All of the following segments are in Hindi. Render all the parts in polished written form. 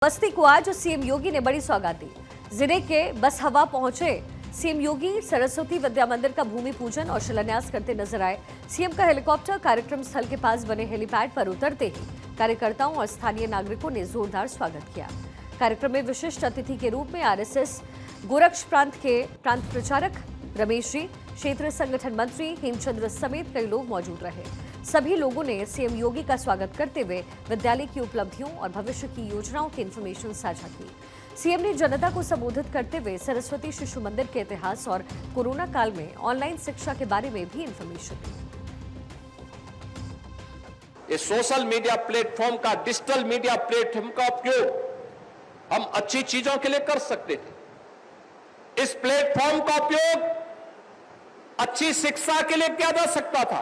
बस्ती को आज सीएम योगी ने बड़ी सौगात दी। जिले के बस हवा पहुंचे सीएम योगी सरस्वती विद्या मंदिर का भूमि पूजन और शिलान्यास करते नजर आए। सीएम का हेलीकॉप्टर कार्यक्रम स्थल के पास बने हेलीपैड पर उतरते ही कार्यकर्ताओं और स्थानीय नागरिकों ने जोरदार स्वागत किया। कार्यक्रम में विशिष्ट अतिथि के रूप में आरएसएस गोरक्ष प्रांत के प्रांत प्रचारक रमेश जी, क्षेत्रीय संगठन मंत्री हेमचंद्र समेत कई लोग मौजूद रहे। सभी लोगों ने सीएम योगी का स्वागत करते हुए विद्यालय की उपलब्धियों और भविष्य की योजनाओं की इन्फॉर्मेशन साझा की। सीएम ने जनता को संबोधित करते हुए सरस्वती शिशु मंदिर के इतिहास और कोरोना काल में ऑनलाइन शिक्षा के बारे में भी इन्फॉर्मेशन दी। इस सोशल मीडिया प्लेटफॉर्म का, डिजिटल मीडिया प्लेटफॉर्म का उपयोग हम अच्छी चीजों के लिए कर सकते थे। इस प्लेटफॉर्म का उपयोग अच्छी शिक्षा के लिए किया जा सकता था।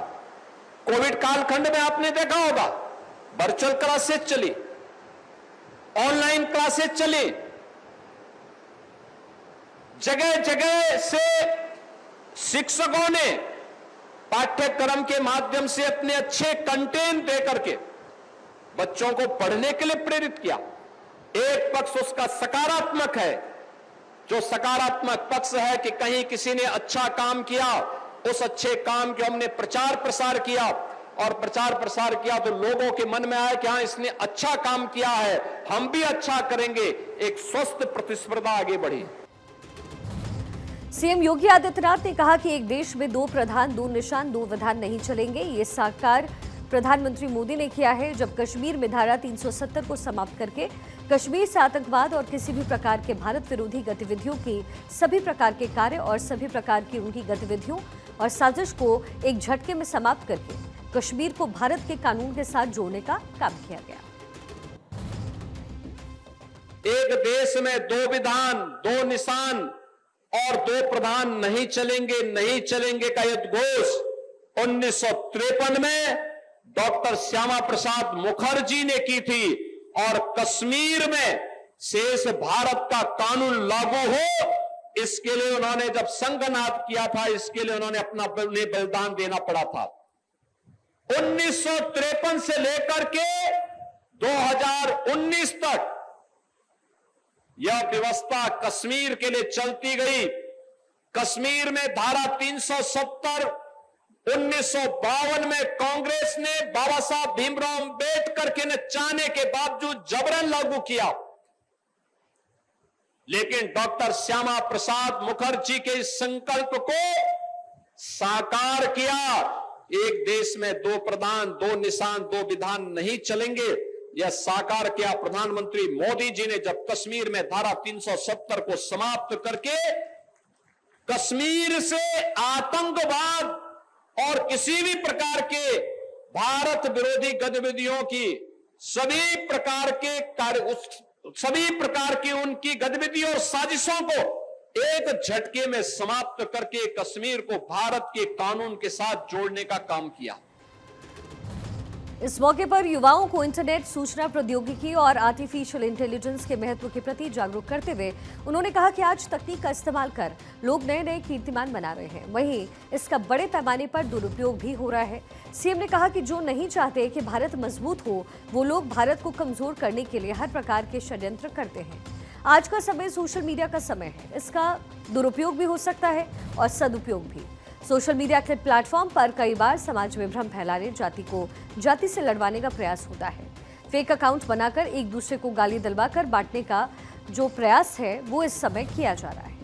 कोविड कालखंड में आपने देखा होगा, वर्चुअल क्लासेस चली, ऑनलाइन क्लासेस चली, जगह जगह से शिक्षकों ने पाठ्यक्रम के माध्यम से अपने अच्छे कंटेंट देकर के बच्चों को पढ़ने के लिए प्रेरित किया। एक पक्ष उसका सकारात्मक है, जो सकारात्मक पक्ष है कि कहीं किसी ने अच्छा काम किया, उस अच्छे काम के हमने प्रचार प्रसार किया और प्रचार प्रसार किया तो लोगों के मन में आया कि हाँ, इसने अच्छा काम किया है, हम भी अच्छा करेंगे। एक स्वस्थ प्रतिस्पर्धा आगे बढ़ी। सीएम योगी आदित्यनाथ ने कहा कि एक देश में दो प्रधान, दो निशान, दो विधान नहीं चलेंगे। ये साकार प्रधानमंत्री मोदी ने किया है जब कश्मीर में धारा 370 को समाप्त करके कश्मीर से आतंकवाद और किसी भी प्रकार के भारत विरोधी गतिविधियों की सभी प्रकार के कार्य और सभी प्रकार की उनकी गतिविधियों और साजिश को एक झटके में समाप्त करके कश्मीर को भारत के कानून के साथ जोड़ने का काम किया गया। एक देश में दो विधान, दो निशान और दो प्रधान नहीं चलेंगे का उद्घोष 1953 में डॉक्टर श्यामा प्रसाद मुखर्जी ने की थी और कश्मीर में शेष भारत का कानून लागू हो, इसके लिए उन्होंने जब संघनाद किया था, इसके लिए उन्होंने अपना बलिदान देना पड़ा था। 1953 से लेकर के 2019 तक यह व्यवस्था कश्मीर के लिए चलती गई। कश्मीर में धारा 370 1952 में कांग्रेस ने बाबा साहब भीमराव अंबेडकर के न चाहने के बावजूद जबरन लागू किया, लेकिन डॉक्टर श्यामा प्रसाद मुखर्जी के इस संकल्प को साकार किया। एक देश में दो प्रधान, दो निशान, दो विधान नहीं चलेंगे, यह साकार किया प्रधानमंत्री मोदी जी ने जब कश्मीर में धारा 370 को समाप्त करके कश्मीर से आतंकवाद और किसी भी प्रकार के भारत विरोधी गतिविधियों की सभी प्रकार के कार्य, सभी प्रकार की उनकी गतिविधियों और साजिशों को एक झटके में समाप्त करके कश्मीर को भारत के कानून के साथ जोड़ने का काम किया। इस मौके पर युवाओं को इंटरनेट, सूचना प्रौद्योगिकी और आर्टिफिशियल इंटेलिजेंस के महत्व के प्रति जागरूक करते हुए उन्होंने कहा कि आज तकनीक का इस्तेमाल कर लोग नए नए कीर्तिमान बना रहे हैं, वहीं इसका बड़े पैमाने पर दुरुपयोग भी हो रहा है। सीएम ने कहा कि जो नहीं चाहते कि भारत मजबूत हो, वो लोग भारत को कमजोर करने के लिए हर प्रकार के षड्यंत्र करते हैं। आज का समय सोशल मीडिया का समय है, इसका दुरुपयोग भी हो सकता है और सदुपयोग भी। सोशल मीडिया के प्लेटफॉर्म पर कई बार समाज में भ्रम फैलाने, जाति को जाति से लड़वाने का प्रयास होता है। फेक अकाउंट बनाकर एक दूसरे को गाली दिलवाकर बांटने का जो प्रयास है वो इस समय किया जा रहा है।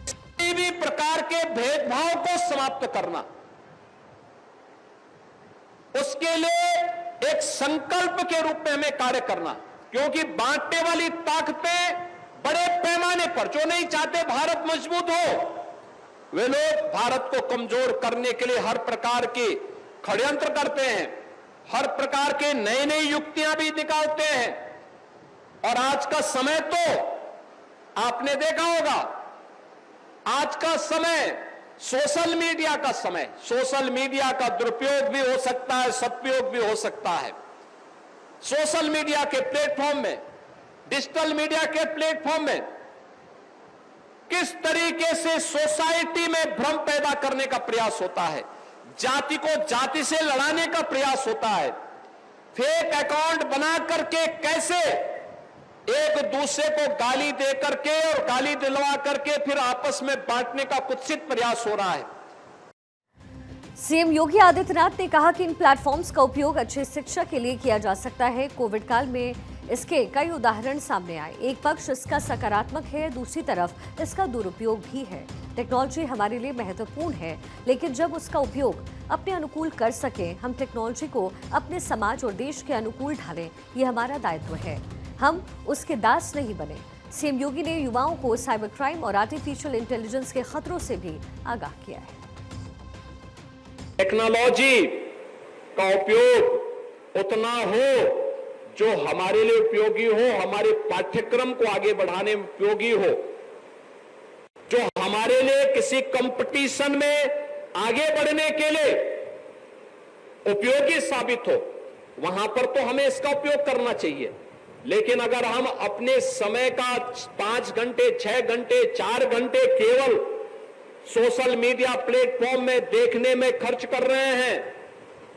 किसी भी प्रकार के भेदभाव को समाप्त करना, उसके लिए एक संकल्प के रूप में हमें कार्य करना, क्योंकि बांटने वाली ताकतें बड़े पैमाने पर, जो नहीं चाहते भारत मजबूत हो, वे लोग भारत को कमजोर करने के लिए हर प्रकार के षड्यंत्र करते हैं, हर प्रकार के नई नई युक्तियां भी निकालते हैं। और आज का समय तो आपने देखा होगा, आज का समय सोशल मीडिया का समय, सोशल मीडिया का दुरुपयोग भी हो सकता है, सदुपयोग भी हो सकता है। सोशल मीडिया के प्लेटफॉर्म में, डिजिटल मीडिया के प्लेटफॉर्म में किस तरीके से सोसाइटी में भ्रम पैदा करने का प्रयास होता है, जाति को जाति से लड़ाने का प्रयास होता है, फेक अकाउंट बना करके कैसे एक दूसरे को गाली दे करके और गाली दिलवा करके फिर आपस में बांटने का कुत्सित प्रयास हो रहा है। सीएम योगी आदित्यनाथ ने कहा कि इन प्लेटफॉर्म्स का उपयोग अच्छी शिक्षा के लिए किया जा सकता है। कोविड काल में इसके कई उदाहरण सामने आए। एक पक्ष इसका सकारात्मक है, दूसरी तरफ इसका दुरुपयोग भी है। टेक्नोलॉजी हमारे लिए महत्वपूर्ण है, लेकिन जब उसका उपयोग अपने अनुकूल कर सकें, हम टेक्नोलॉजी को अपने समाज और देश के अनुकूल ढालें, ये हमारा दायित्व है। हम उसके दास नहीं बने। सीएम योगी ने युवाओं को साइबर क्राइम और आर्टिफिशियल इंटेलिजेंस के खतरों से भी आगाह किया है। टेक्नोलॉजी का उपयोग उतना हो जो हमारे लिए उपयोगी हो, हमारे पाठ्यक्रम को आगे बढ़ाने में उपयोगी हो, जो हमारे लिए किसी कंपटीशन में आगे बढ़ने के लिए उपयोगी साबित हो, वहां पर तो हमें इसका उपयोग करना चाहिए। लेकिन अगर हम अपने समय का 5 घंटे, 6 घंटे, 4 घंटे केवल सोशल मीडिया प्लेटफॉर्म में देखने में खर्च कर रहे हैं,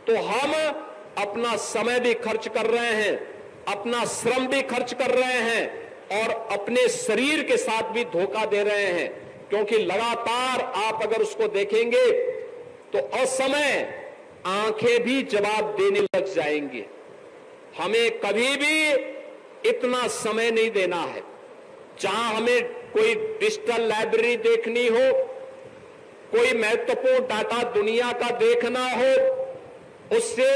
तो हम अपना समय भी खर्च कर रहे हैं, अपना श्रम भी खर्च कर रहे हैं और अपने शरीर के साथ भी धोखा दे रहे हैं। क्योंकि लगातार आप अगर उसको देखेंगे तो असमय आंखें भी जवाब देने लग जाएंगी। हमें कभी भी इतना समय नहीं देना है। जहां हमें कोई डिजिटल लाइब्रेरी देखनी हो, कोई महत्वपूर्ण डाटा दुनिया का देखना हो, उससे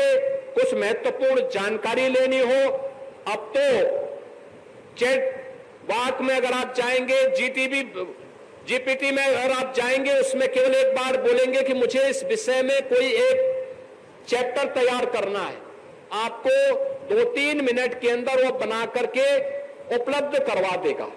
कुछ महत्वपूर्ण जानकारी लेनी हो, अब तो चैट वाक में अगर आप जाएंगे, जीपीटी में अगर आप जाएंगे, उसमें केवल एक बार बोलेंगे कि मुझे इस विषय में कोई एक चैप्टर तैयार करना है, आपको 2-3 मिनट के अंदर वो बना करके उपलब्ध करवा देगा।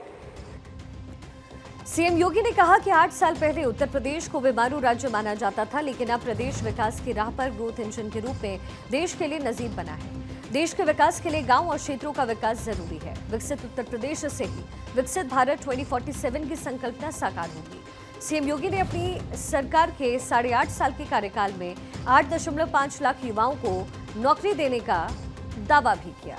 सीएम योगी ने कहा कि 8 साल पहले उत्तर प्रदेश को बीमारू राज्य माना जाता था, लेकिन अब प्रदेश विकास की राह पर ग्रोथ इंजन के रूप में देश के लिए नजीर बना है। देश के विकास के लिए गांव और क्षेत्रों का विकास जरूरी है। विकसित उत्तर प्रदेश से ही विकसित भारत 2047 की संकल्पना साकार होगी। सीएम योगी ने अपनी सरकार के 8.5 साल के कार्यकाल में 8.5 लाख युवाओं को नौकरी देने का दावा भी किया।